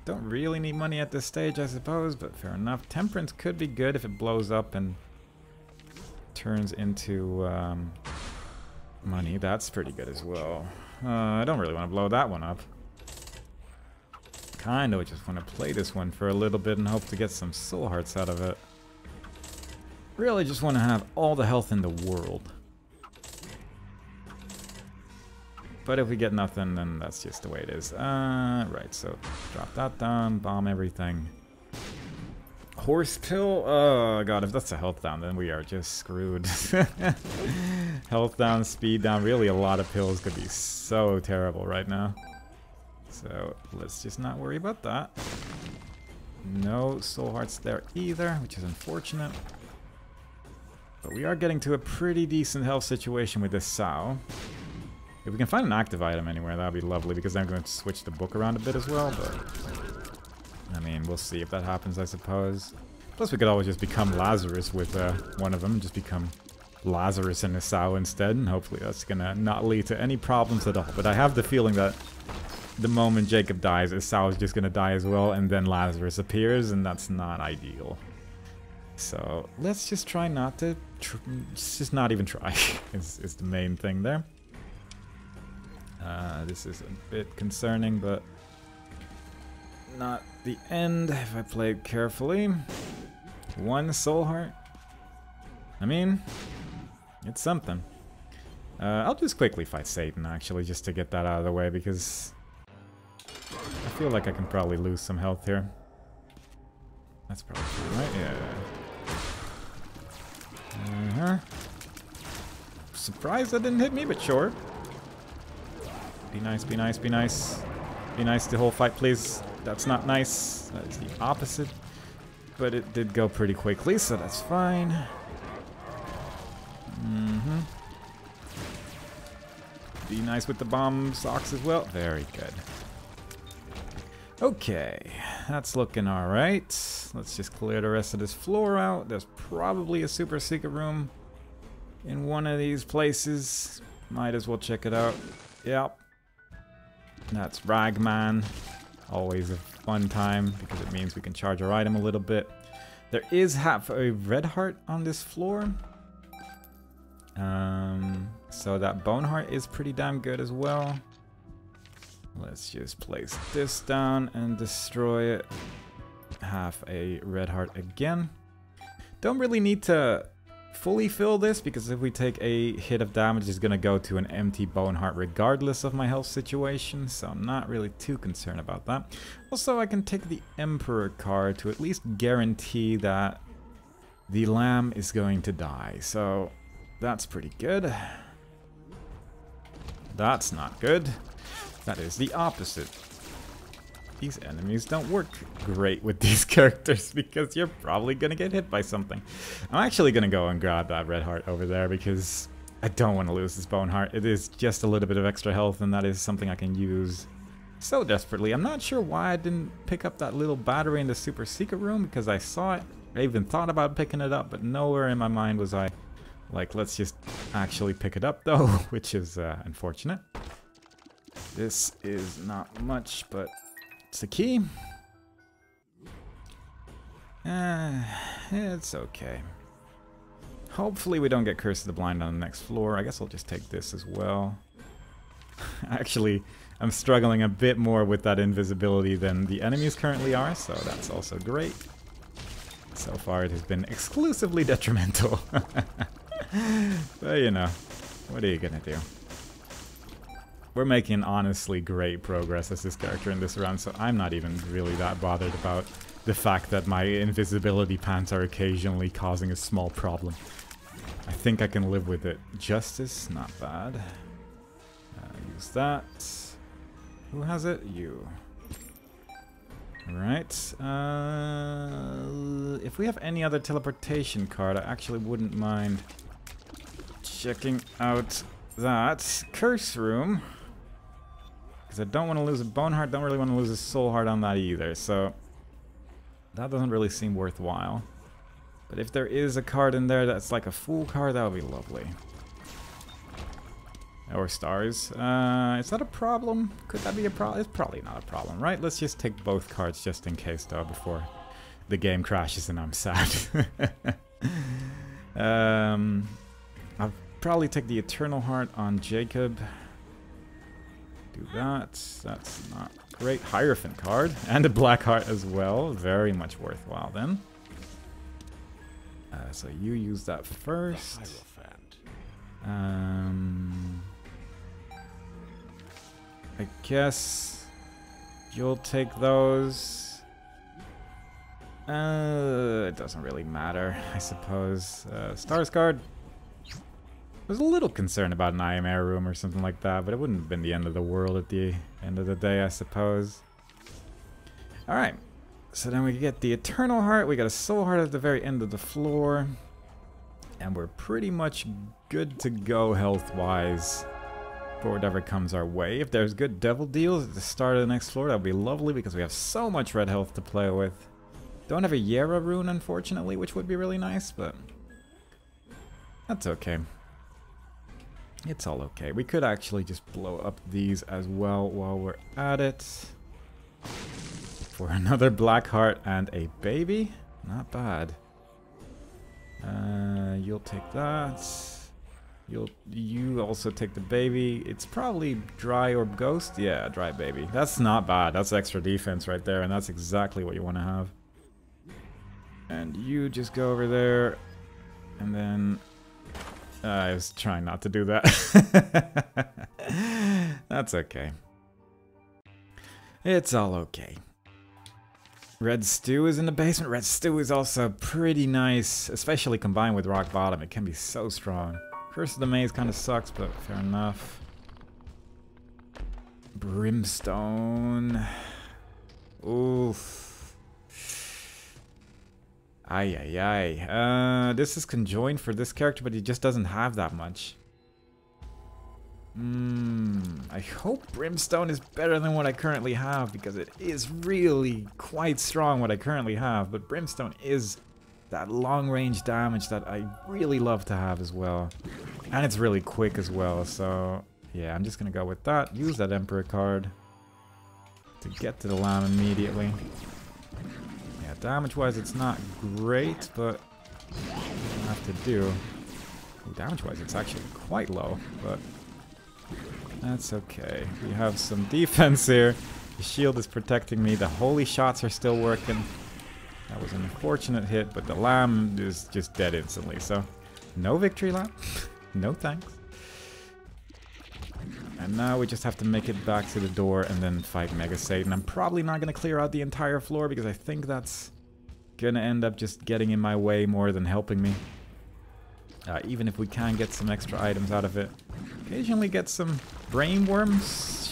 Don't really need money at this stage, I suppose, but fair enough. Temperance could be good if it blows up and turns into money. That's pretty good as well. I don't really want to blow that one up. Kind of just want to play this one for a little bit and hope to get some soul hearts out of it. Really just want to have all the health in the world. But if we get nothing, then that's just the way it is. Right, so drop that down, bomb everything. Horse pill? Oh god, if that's a health down, then we are just screwed. Health down, speed down, really a lot of pills could be so terrible right now. So let's just not worry about that. No soul hearts there either, which is unfortunate. But we are getting to a pretty decent health situation with this Sao. If we can find an active item anywhere, that would be lovely, because I'm going to switch the book around a bit as well, but... I mean, we'll see if that happens, I suppose. Plus, we could always just become Lazarus with one of them, and just become Lazarus and Esau instead, and hopefully that's gonna not lead to any problems at all. But I have the feeling that the moment Jacob dies, Esau is just gonna die as well, and then Lazarus appears, and that's not ideal. So, let's just try not to... just not even try, is the main thing there. This is a bit concerning, but not the end if I play it carefully. One soul heart. I mean, it's something. I'll just quickly fight Satan, actually, just to get that out of the way, because I feel like I can probably lose some health here. That's probably true, right? Yeah. Surprised that didn't hit me, but sure. Be nice, be nice, be nice. Be nice the whole fight, please. That's not nice. That is the opposite. But it did go pretty quickly, so that's fine. Be nice with the bomb socks as well. Very good. Okay, that's looking alright. Let's just clear the rest of this floor out. There's probably a super secret room in one of these places. Might as well check it out. Yep. That's Ragman. Always a fun time because it means we can charge our item a little bit. There is half a red heart on this floor. So that bone heart is pretty damn good as well. Let's just place this down and destroy it. Half a red heart again. Don't really need to fully fill this, because if we take a hit of damage, it's going to go to an empty bone heart regardless of my health situation, so I'm not really too concerned about that. Also, I can take the Emperor card to at least guarantee that the lamb is going to die, so that's pretty good. That's not good. That is the opposite. These enemies don't work great with these characters because you're probably gonna get hit by something. I'm actually gonna go and grab that red heart over there because I don't want to lose this bone heart. It is just a little bit of extra health, and that is something I can use so desperately. I'm not sure why I didn't pick up that little battery in the super secret room, because I saw it. I even thought about picking it up, but nowhere in my mind was I like, let's just actually pick it up though, which is unfortunate. This is not much, but it's a key. It's okay. Hopefully we don't get Curse of the Blind on the next floor. I guess I'll just take this as well. Actually, I'm struggling a bit more with that invisibility than the enemies currently are, so that's also great. So far it has been exclusively detrimental. But you know, what are you gonna do? We're making honestly great progress as this character in this round, so I'm not even really that bothered about the fact that my invisibility pants are occasionally causing a small problem. I think I can live with it. Justice, not bad. Use that. Who has it? You. Alright. If we have any other teleportation card, I actually wouldn't mind checking out that curse room. Because I don't want to lose a bone heart, don't really want to lose a soul heart on that either, so that doesn't really seem worthwhile. But if there is a card in there that's like a full card, that would be lovely. Or stars. Is that a problem? Could that be a problem? It's probably not a problem, right? Let's just take both cards just in case, though, before the game crashes and I'm sad. I'll probably take the Eternal Heart on Jacob. Do that. That's not great. Hierophant card. And a Black Heart as well. Very much worthwhile, then. So you use that first. I guess you'll take those. It doesn't really matter, I suppose. Stars card. I was a little concerned about an IM room or something like that, but it wouldn't have been the end of the world at the end of the day, I suppose. Alright, so then we get the Eternal Heart. We got a Soul Heart at the very end of the floor. And we're pretty much good to go health-wise for whatever comes our way. If there's good devil deals at the start of the next floor, that would be lovely because we have so much red health to play with. Don't have a Yera rune, unfortunately, which would be really nice, but that's okay. It's all okay. We could actually just blow up these as well while we're at it. For another Black Heart and a baby. Not bad. You'll take that. You also take the baby. It's probably dry or ghost. Yeah, dry baby. That's not bad. That's extra defense right there, and that's exactly what you want to have. And you just go over there, and then I was trying not to do that. That's okay. It's all okay. Red Stew is in the basement. Red Stew is also pretty nice, especially combined with Rock Bottom. It can be so strong. Curse of the Maze kind of sucks, but fair enough. Brimstone. Oof. Ay, ay, ay. This is conjoined for this character, but he just doesn't have that much. I hope Brimstone is better than what I currently have, because it is really quite strong what I currently have, but Brimstone is that long-range damage that I really love to have as well. And it's really quick as well, so yeah, I'm just gonna go with that. Use that Emperor card to get to the lamb immediately. Yeah, damage-wise it's not great, but I have to do. Damage-wise it's actually quite low, but that's okay. We have some defense here. The shield is protecting me. The holy shots are still working. That was an unfortunate hit, but the lamb is just dead instantly. So, no victory lap. No thanks. And now we just have to make it back to the door and then fight Mega Satan. I'm probably not going to clear out the entire floor because I think that's going to end up just getting in my way more than helping me. Even if we can get some extra items out of it. Occasionally get some brainworm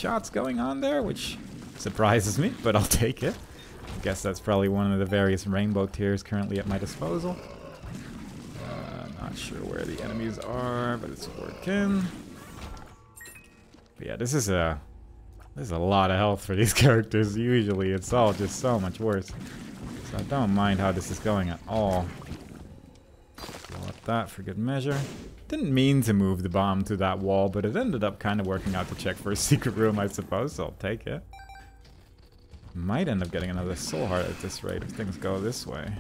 shots going on there, which surprises me, but I'll take it. I guess that's probably one of the various rainbow tiers currently at my disposal. Not sure where the enemies are, but it's working. But yeah, this is a lot of health for these characters. Usually it's all just so much worse. So I don't mind how this is going at all. Blow up that for good measure. Didn't mean to move the bomb to that wall, but it ended up kind of working out to check for a secret room, I suppose, so I'll take it. Might end up getting another soul heart at this rate if things go this way.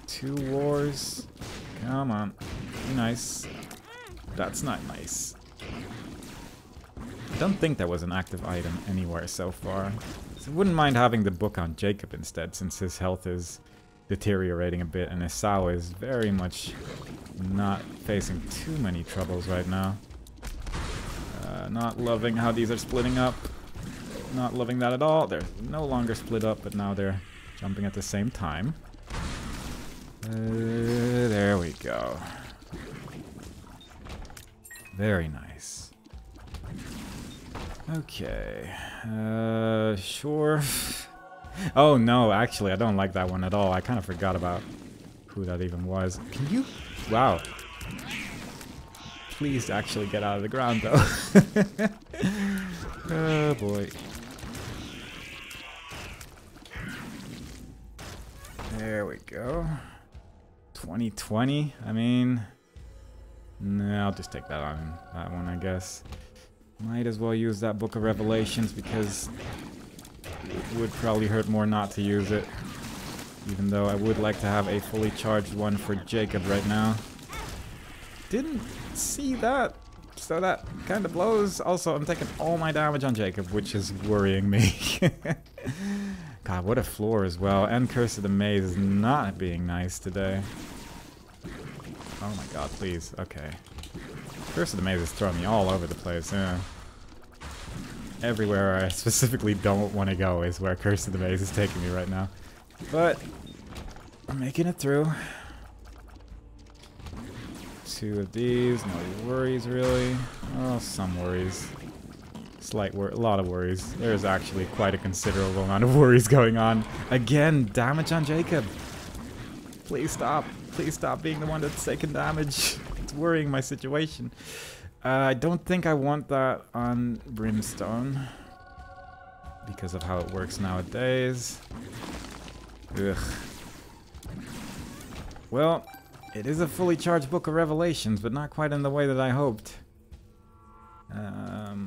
2 wars. Come on. Be nice. That's not nice. I don't think there was an active item anywhere so far. So I wouldn't mind having the book on Jacob instead, since his health is deteriorating a bit, and Esau is very much not facing too many troubles right now. Not loving how these are splitting up. Not loving that at all. They're no longer split up, but now they're jumping at the same time. There we go. Very nice. Okay. Sure. Oh no, actually, I don't like that one at all. I kind of forgot about who that even was. Can you? Wow. Please actually get out of the ground, though. Oh boy. There we go. 2020. I mean, no, I'll just take that on that one, I guess. Might as well use that Book of Revelations because it would probably hurt more not to use it. Even though I would like to have a fully charged one for Jacob right now. Didn't see that, so that kind of blows. Also, I'm taking all my damage on Jacob, which is worrying me. God, what a floor as well. And Curse of the Maze is not being nice today. Oh my god, please. Okay. Curse of the Maze is throwing me all over the place, yeah. Everywhere I specifically don't want to go is where Curse of the Maze is taking me right now. But I'm making it through. 2 of these, no worries really. Oh, some worries. A lot of worries. There's actually quite a considerable amount of worries going on. Again, damage on Jacob. Please stop. Please stop being the one that's taking damage. It's worrying my situation. I don't think I want that on Brimstone because of how it works nowadays. Ugh. Well, it is a fully charged Book of Revelations, but not quite in the way that I hoped.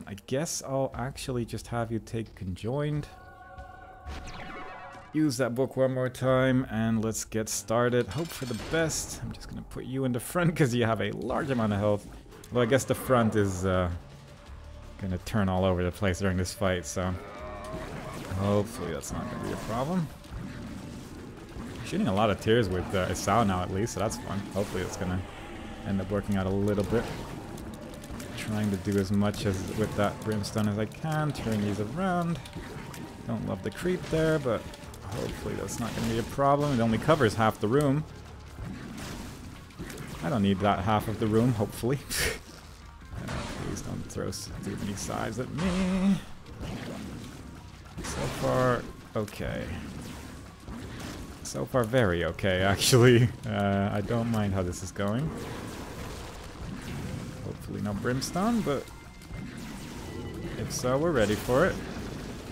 I guess I'll actually just have you take Conjoined. Use that book one more time, and let's get started. Hope for the best. I'm just gonna put you in the front because you have a large amount of health. Well, I guess the front is gonna turn all over the place during this fight, so hopefully that's not gonna be a problem. Shooting a lot of tears with Esau now at least, so that's fun. Hopefully it's gonna end up working out a little bit. Trying to do as much as with that Brimstone as I can, turn these around. Don't love the creep there, but hopefully that's not gonna be a problem. It only covers half the room. I don't need that half of the room, hopefully. Please don't throw too many sides at me. So far, okay. So far, very okay, actually. I don't mind how this is going. Hopefully no Brimstone, but if so, we're ready for it.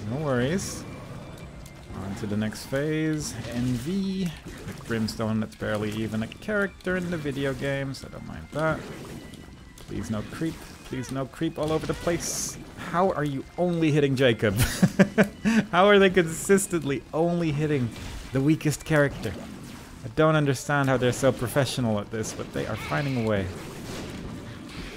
No worries. On to the next phase, NV. With Brimstone, that's barely even a character in the video game, so I don't mind that. Please no creep. Please no creep all over the place. How are you only hitting Jacob? How are they consistently only hitting the weakest character? I don't understand how they're so professional at this, but they are finding a way.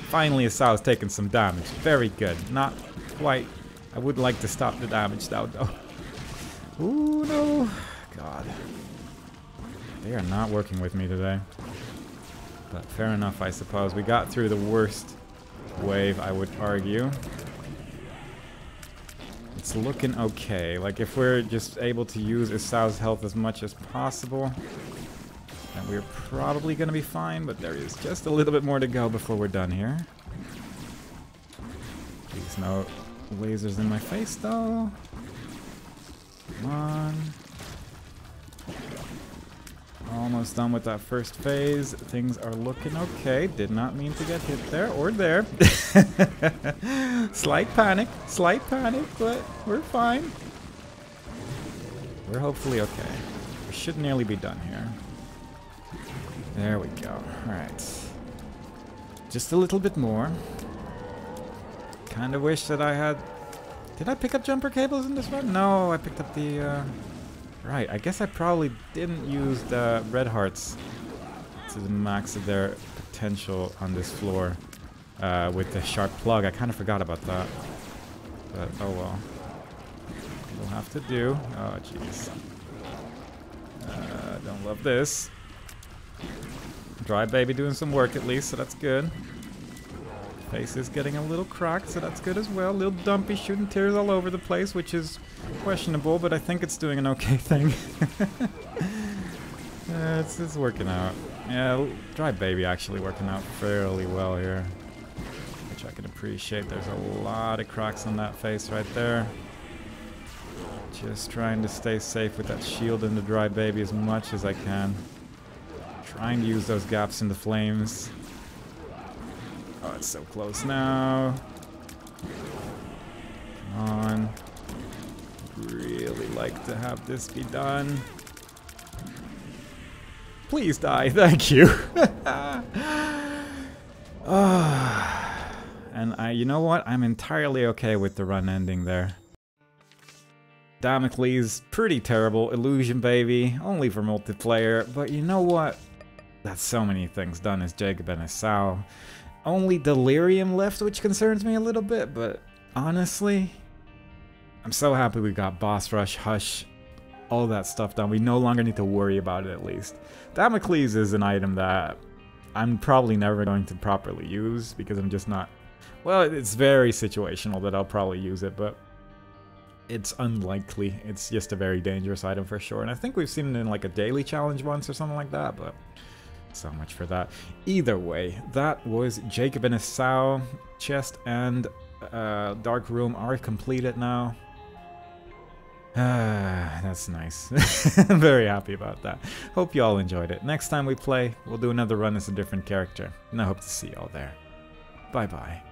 Finally, Esau's taken some damage. Very good. Not quite. I would like to stop the damage now, though. Ooh, no. God. They are not working with me today. But fair enough, I suppose. We got through the worst wave, I would argue. It's looking okay. Like, if we're just able to use Esau's health as much as possible, then we're probably going to be fine, but there is just a little bit more to go before we're done here. Please no lasers in my face, though. Come on. Almost done with that first phase. Things are looking okay. Did not mean to get hit there or there. Slight panic, but we're fine. We're hopefully okay. We should nearly be done here. There we go. Alright. Just a little bit more. Kind of wish that I had... Did I pick up jumper cables in this one? No, I picked up the... Right, I guess I probably didn't use the red hearts to the max of their potential on this floor with the sharp plug. I kind of forgot about that. But, oh well. We'll have to do. Oh, jeez. Don't love this. Dry Baby doing some work at least, so that's good. Face is getting a little cracked, so that's good as well. A little dumpy, shooting tears all over the place, which is questionable, but I think it's doing an okay thing. It's working out. Yeah, Dry Baby actually working out fairly well here, which I can appreciate. There's a lot of cracks on that face right there. Just trying to stay safe with that shield and the Dry Baby as much as I can. Trying to use those gaps in the flames. Oh, it's so close now. Come on. Really like to have this be done. Please die, thank you. And you know what? I'm entirely okay with the run ending there. Damocles, pretty terrible. Illusion Baby, only for multiplayer. But you know what? That's so many things done as Jacob and Esau. Only Delirium left, which concerns me a little bit, but honestly, I'm so happy we got Boss Rush, Hush, all that stuff done. We no longer need to worry about it, at least. Damocles is an item that I'm probably never going to properly use, because I'm just not... Well, it's very situational that I'll probably use it, but it's unlikely. It's just a very dangerous item for sure, and I think we've seen it in like a daily challenge once or something like that, but... So much for that. Either way, that was Jacob and Esau. Chest and Dark Room are completed now. That's nice. I'm very happy about that. Hope you all enjoyed it. Next time we play, we'll do another run as a different character. And I hope to see you all there. Bye bye.